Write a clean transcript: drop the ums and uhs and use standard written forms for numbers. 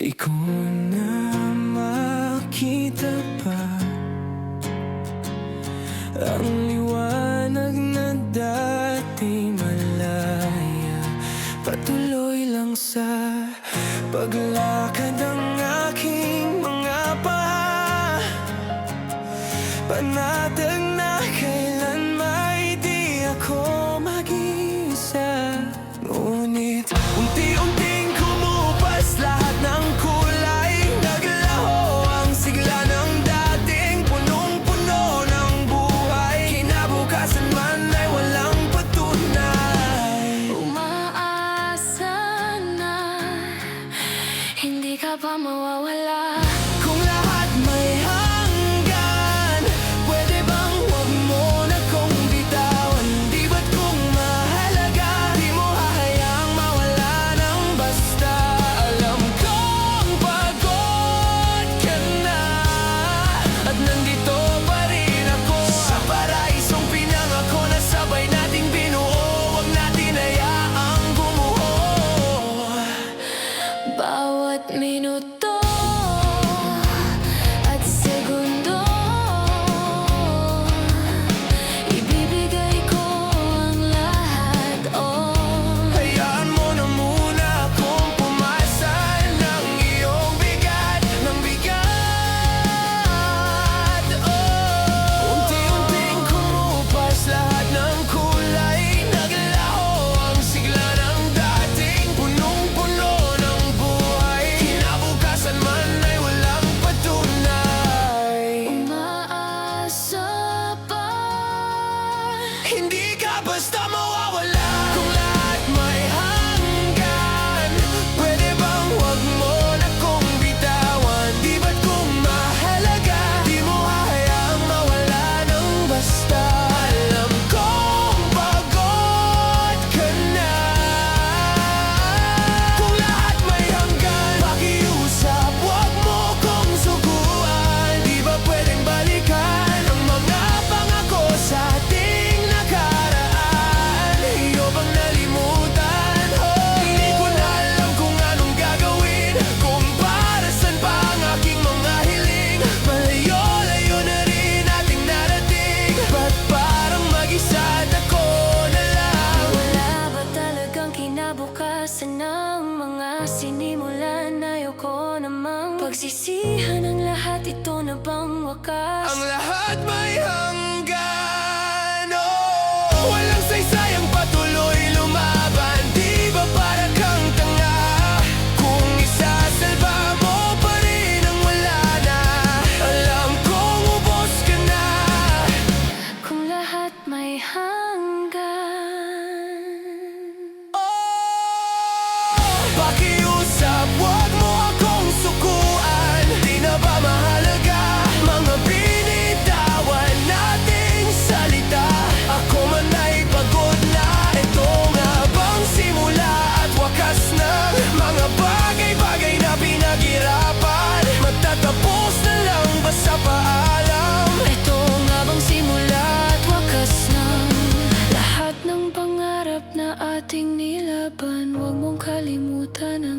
Di ko na makita pa ang liwanag na dati malaya. Patuloy lang sa paglakad ang aking mga paa, panatag na kailan may di ako mag-iisa. Ngunit unti-unting kumupas lahat ng kulay, naglaho ang sigla ng dating punong-puno ng buhay. Kinabukasan man ay walang patunay. Umaasa na hindi ka pa mawawala. Kung lahat may hanggan, pwede bang huwag mo na kong bitawan? Di ba't kung mahalaga, di mo hahayaang mawala ng basta? Alam kong pagod ka na, at nandito pa rin ako sa paraisong pinangako na sabay nating binuo. Huwag natin hayaang gumuho. Bawat minuto at segundo, ibibigay ko ang lahat. Hayaan mo na muna akong pumasa ng iyong bigat, ng bigat. Unti-unting kumupas lahat ng kulay, naglaho ang sigla ng dating punong-puno ng buhay. Kinabukasan man ay walang patunay. Umaasa pa, Hindi ka basta mawawala. Kung lahat may hanggan, pwede bang huwag mo na kong bitawan? Di ba't kung mahalaga, di mo hahayaang mawala ng basta? Alam kong pagod ka na. Kung lahat may hanggan, pakiusap, huwag mo kong suguan. Di ba pwedeng balikan ang mga pangako sa ating nakaraan? Iyo bang nalimutan? Hindi ko na alam kung anong gagawin, kung para saan pa ang aking mga hiling. Malayo-layo na rin ating narating, ba't parang mag-isa at ako na lang? wala ba talagang kinabukasan ng mga sinimulan? Ayoko namang pagsisihan ang lahat, ito na bang wakas? Ang lahat may hanggan. Walang saysayang patuloy lumaban. Di ba para kang tanga kung isasalba mo pa rin ang wala na? Alam kong ubos ka na. Kung lahat may hanggan, Pakiusap, huwag mo akong sukuan. Di na ba mahalaga mga binitawan nating salita? Ako man ay pagod na. Ito nga bang simula at wakas ng mga bagay-bagay na pinaghirapan? Magtatapos na lang ba sa paalam? ito nga bang simula at wakas ng lahat ng pangarap na ating nilaban? Huwag mong kalimutan ang